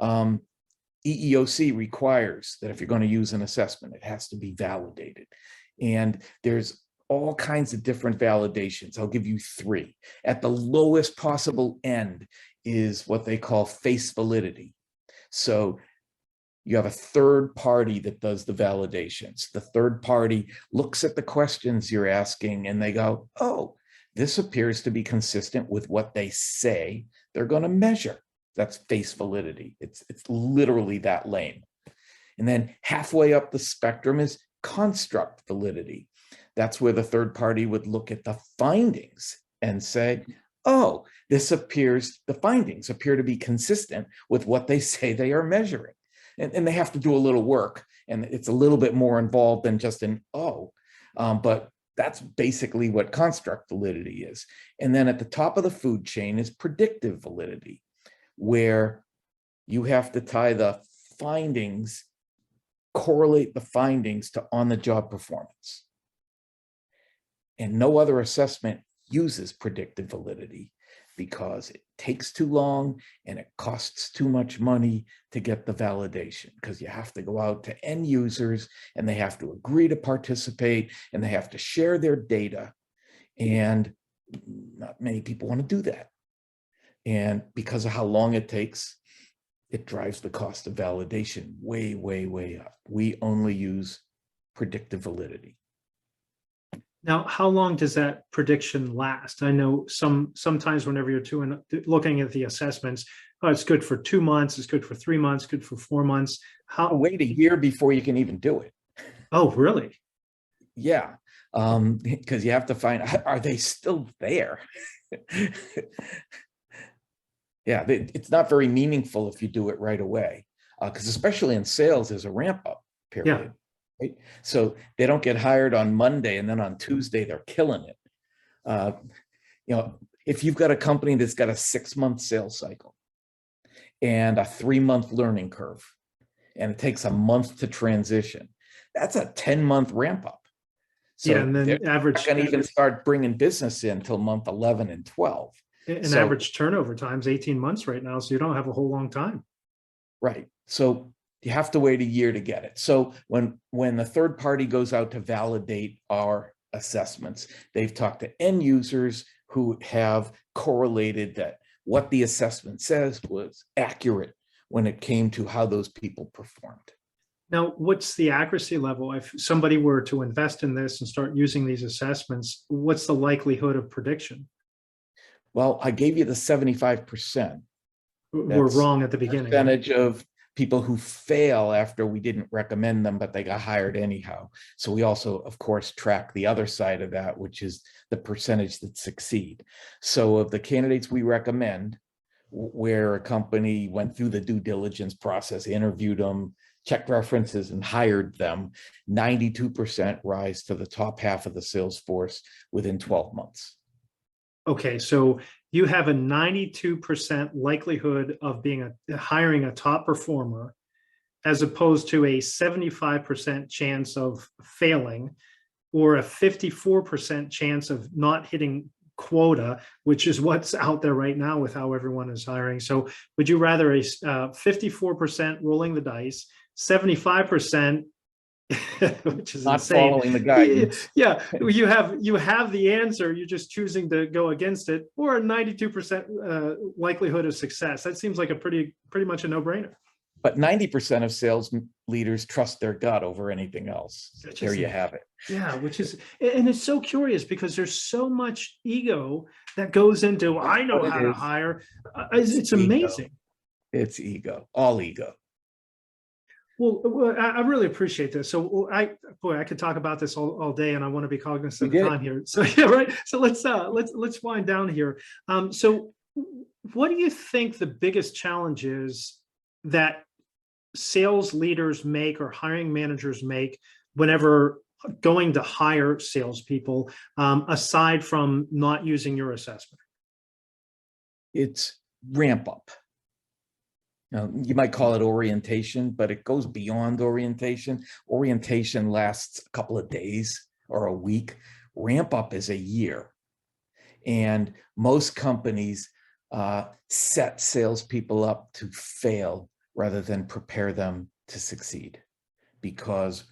EEOC requires that if you're going to use an assessment, it has to be validated. And there's all kinds of different validations. I'll give you three. At the lowest possible end is what they call face validity. So you have a third party that does the validations. The third party looks at the questions you're asking and they go, oh, this appears to be consistent with what they say they're going to measure. That's face validity. It's literally that lame. And then halfway up the spectrum is construct validity. That's where the third party would look at the findings and say, oh, the findings appear to be consistent with what they say they are measuring. And they have to do a little work, and it's a little bit more involved than just but that's basically what construct validity is. And then at the top of the food chain is predictive validity, where you have to tie the findings, correlate the findings to on-the-job performance. And no other assessment uses predictive validity because it takes too long and it costs too much money to get the validation, because you have to go out to end users and they have to agree to participate and they have to share their data. And not many people want to do that. And because of how long it takes, it drives the cost of validation way, way, way up. We only use predictive validity. Now, how long does that prediction last? I know sometimes whenever you're looking at the assessments, oh, it's good for 2 months, it's good for 3 months, good for 4 months. Wait a year before you can even do it. Oh, really? Yeah, because you have to find, are they still there? Yeah, it's not very meaningful if you do it right away, because especially in sales, there's a ramp up period. Yeah. Right? So they don't get hired on Monday and then on Tuesday they're killing it. If you've got a company that's got a 6-month sales cycle and a 3-month learning curve, and it takes a month to transition, that's a 10-month ramp up. So yeah, and then average not going to even start bringing business in until month 11 and 12. And average turnover time's 18 months right now, so you don't have a whole long time. Right. So you have to wait a year to get it. So when the third party goes out to validate our assessments, they've talked to end users who have correlated that what the assessment says was accurate when it came to how those people performed. Now, what's the accuracy level? If somebody were to invest in this and start using these assessments, what's the likelihood of prediction? Well, I gave you the 75%. We're wrong at the beginning. Percentage of people who fail after we didn't recommend them, but they got hired anyhow. So we also, of course, track the other side of that, which is the percentage that succeed. So of the candidates we recommend, where a company went through the due diligence process, interviewed them, checked references, and hired them, 92% rise to the top half of the sales force within 12 months. Okay, so you have a 92% likelihood of hiring a top performer, as opposed to a 75% chance of failing, or a 54% chance of not hitting quota, which is what's out there right now with how everyone is hiring. So would you rather a 54% rolling the dice, 75%, which is not insane, following the guidance? Yeah, you have the answer, you're just choosing to go against it, or a 92% likelihood of success? That seems like a pretty much a no-brainer. But 90% of sales leaders trust their gut over anything else. There you have it. Yeah, which is, and it's so curious because there's so much ego that goes into, I know how to hire. It's amazing. It's ego, all ego. Well, I really appreciate this. So I could talk about this all day, and I want to be cognizant of time here. So yeah, right. So let's wind down here. So what do you think the biggest challenge is that sales leaders make, or hiring managers make, whenever going to hire salespeople, aside from not using your assessment? It's ramp up. Now, you might call it orientation, but it goes beyond orientation. Orientation lasts a couple of days or a week. Ramp up is a year. And most companies set salespeople up to fail rather than prepare them to succeed, because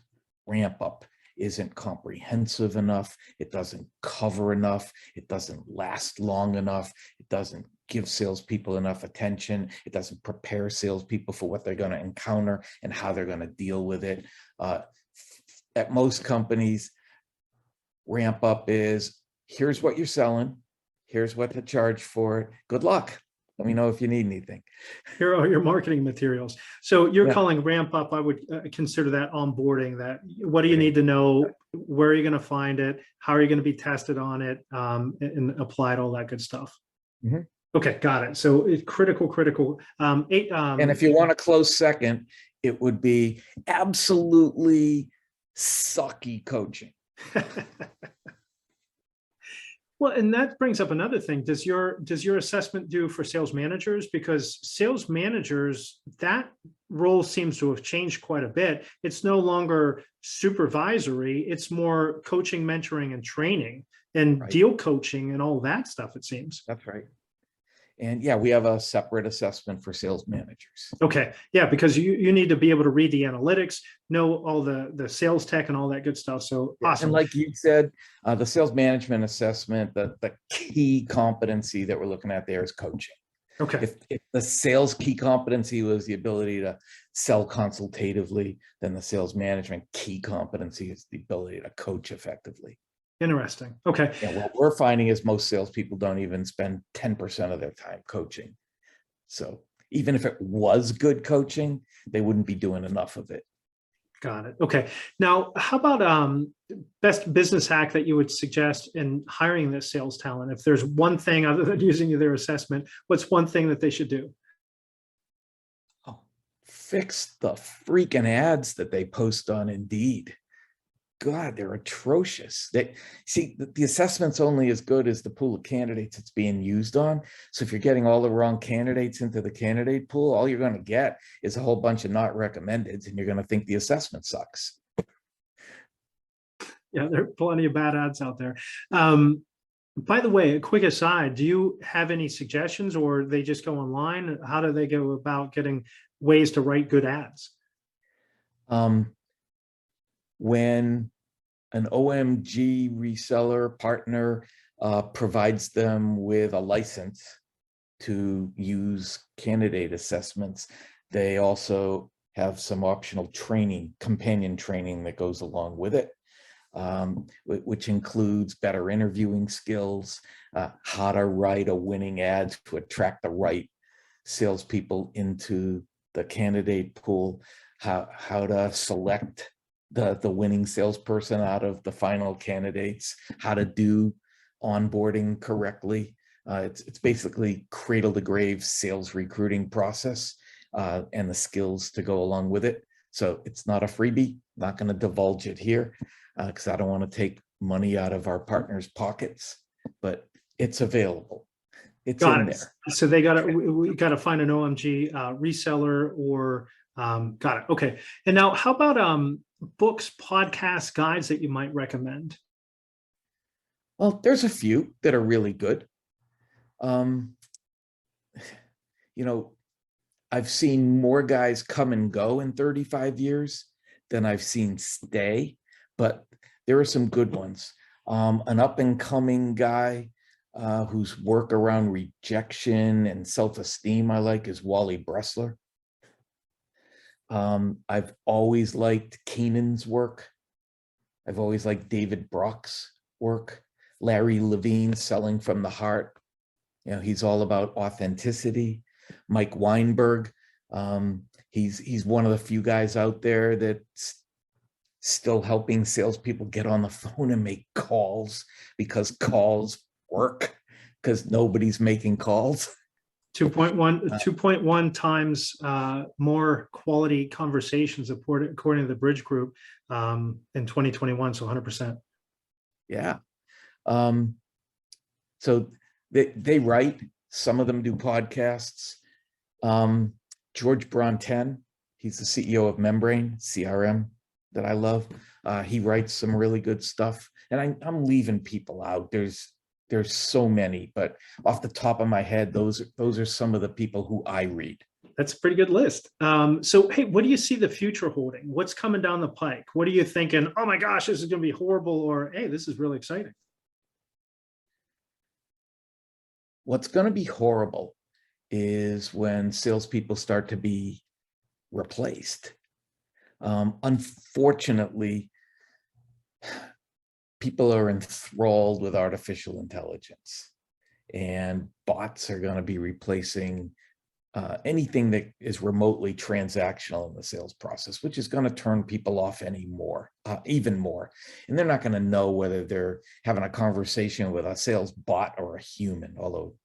ramp up isn't comprehensive enough. It doesn't cover enough. It doesn't last long enough. It doesn't give salespeople enough attention. It doesn't prepare salespeople for what they're going to encounter and how they're going to deal with it. At most companies, ramp up is, here's what you're selling. Here's what to charge for it. Good luck. Let me know if you need anything. Here are your marketing materials. So you're calling ramp up. I would consider that onboarding. That what do you need to know? Where are you going to find it? How are you going to be tested on it, and applied, all that good stuff? Mhm. Okay, got it. So it's critical. And if you want a close second, it would be absolutely sucky coaching. Well, and that brings up another thing. Does your assessment do for sales managers? Because sales managers, that role seems to have changed quite a bit. It's no longer supervisory. It's more coaching, mentoring, and training, and Right. deal coaching and all that stuff, it seems. That's right. And yeah, we have a separate assessment for sales managers. Okay. Yeah, because you need to be able to read the analytics, know all the sales tech and all that good stuff. So awesome. And like you said, the sales management assessment, the key competency that we're looking at there is coaching. Okay. If the sales key competency was the ability to sell consultatively, then the sales management key competency is the ability to coach effectively. Interesting. Okay. Yeah, what we're finding is most salespeople don't even spend 10% of their time coaching. So even if it was good coaching, they wouldn't be doing enough of it. Got it. Okay. Now, how about best business hack that you would suggest in hiring this sales talent? If there's one thing other than using their assessment, what's one thing that they should do? Oh, fix the freaking ads that they post on Indeed. God, they're atrocious. See, the assessment's only as good as the pool of candidates it's being used on. So if you're getting all the wrong candidates into the candidate pool, all you're going to get is a whole bunch of not recommendeds, and you're going to think the assessment sucks. Yeah, there are plenty of bad ads out there. By the way, a quick aside, do you have any suggestions, or they just go online? How do they go about getting ways to write good ads? When an OMG reseller partner provides them with a license to use candidate assessments, they also have some optional training, companion training that goes along with it, which includes better interviewing skills, how to write a winning ad to attract the right salespeople into the candidate pool, how to select the winning salesperson out of the final candidates, how to do onboarding correctly. It's basically cradle to grave sales recruiting process and the skills to go along with it. So it's not a freebie. Not going to divulge it here because I don't want to take money out of our partners' pockets, but it's available. It's in there. So we got to find an OMG reseller or got it. Okay. And now how about books, podcasts, guides that you might recommend? Well, there's a few that are really good. I've seen more guys come and go in 35 years than I've seen stay, but there are some good ones. An up and coming guy whose work around rejection and self-esteem I like is Wally Bressler. I've always liked Keenan's work. I've always liked David Brock's work. Larry Levine, Selling from the Heart. He's all about authenticity. Mike Weinberg, he's one of the few guys out there that's still helping salespeople get on the phone and make calls because calls work because nobody's making calls. 2.1 times more quality conversations according to the Bridge Group in 2021. So 100%. Yeah. So they write, some of them do podcasts. George Bronten, he's the CEO of Membrane CRM that I love. He writes some really good stuff, and I'm leaving people out. There's so many, but off the top of my head, those are some of the people who I read. That's a pretty good list. So, hey, what do you see the future holding? What's coming down the pike? What are you thinking? Oh my gosh, this is going to be horrible, or hey, this is really exciting. What's going to be horrible is when salespeople start to be replaced. Unfortunately, people are enthralled with artificial intelligence, and bots are going to be replacing anything that is remotely transactional in the sales process, which is going to turn people off even more. And they're not going to know whether they're having a conversation with a sales bot or a human, although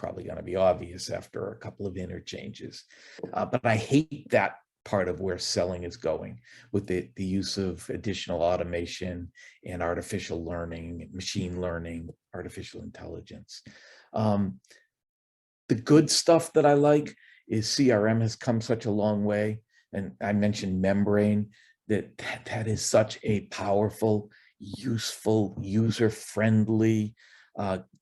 probably going to be obvious after a couple of interchanges. But I hate that part of where selling is going with the use of additional automation and artificial learning, machine learning, artificial intelligence. The good stuff that I like is CRM has come such a long way. And I mentioned Membrane, that is such a powerful, useful, user-friendly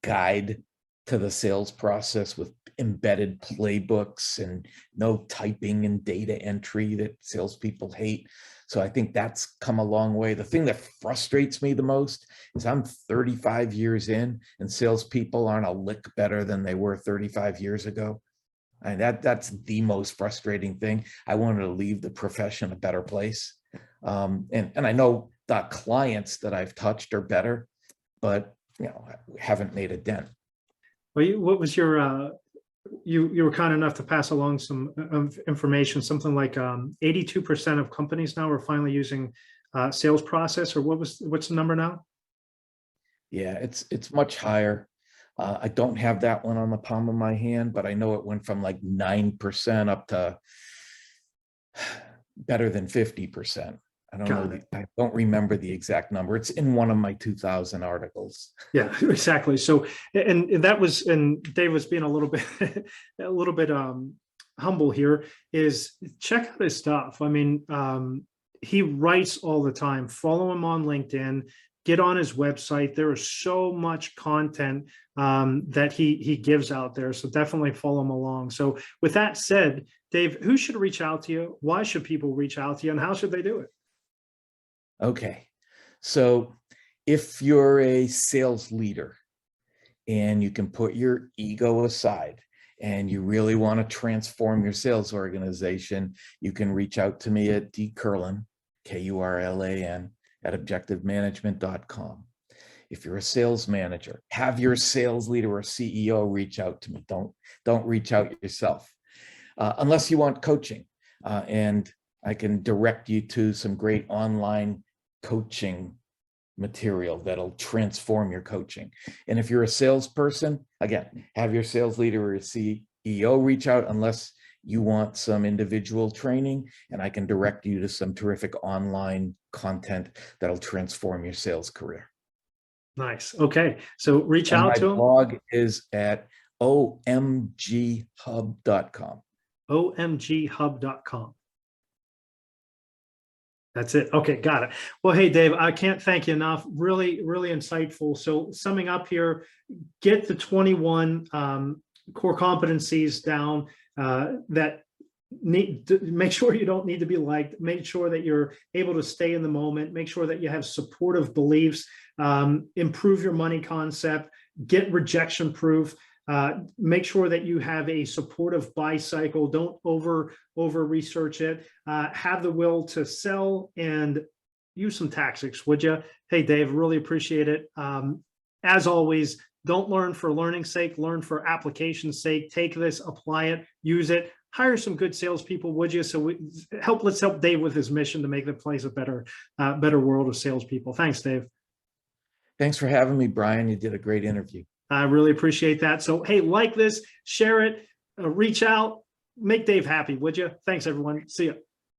guide to the sales process with embedded playbooks and no typing and data entry that salespeople hate. So I think that's come a long way. The thing that frustrates me the most is I'm 35 years in and salespeople aren't a lick better than they were 35 years ago. And that's the most frustrating thing. I wanted to leave the profession a better place. And I know the clients that I've touched are better, but haven't made a dent. Well, what was your, you were kind enough to pass along some information, something like 82% of companies now are finally using sales process, or what's the number now? Yeah, it's much higher. I don't have that one on the palm of my hand, but I know it went from like 9% up to better than 50%. I don't know. I don't remember the exact number. It's in one of my 2000 articles. Yeah, exactly. So, and Dave was being a little bit, humble here, is check out his stuff. I mean, he writes all the time. Follow him on LinkedIn, get on his website. There is so much content that he gives out there. So definitely follow him along. So with that said, Dave, who should reach out to you? Why should people reach out to you, and how should they do it? Okay, so if you're a sales leader and you can put your ego aside and you really want to transform your sales organization, you can reach out to me at D Kurlan, Kurlan, at objectivemanagement.com. If you're a sales manager, have your sales leader or CEO reach out to me. Don't reach out yourself, unless you want coaching, and I can direct you to some great online coaching material that'll transform your coaching. And if you're a salesperson, again, have your sales leader or CEO reach out, unless you want some individual training, and I can direct you to some terrific online content that'll transform your sales career. Nice. Okay. So reach out to him. My blog is at omghub.com. omghub.com. That's it. Okay, got it. Well, hey, Dave, I can't thank you enough. Really, really insightful. So summing up here, get the 21 core competencies down that need to make sure you don't need to be liked, make sure that you're able to stay in the moment, make sure that you have supportive beliefs, improve your money concept, get rejection proof. Make sure that you have a supportive buy cycle. Don't over research it. Have the will to sell and use some tactics, would you? Hey, Dave, really appreciate it. As always, don't learn for learning's sake, learn for application's sake. Take this, apply it, use it. Hire some good salespeople, would you? So let's help Dave with his mission to make the place a better world of salespeople. Thanks, Dave. Thanks for having me, Bryan. You did a great interview. I really appreciate that. So, hey, like this, share it, reach out, make Dave happy, would you? Thanks, everyone. See you.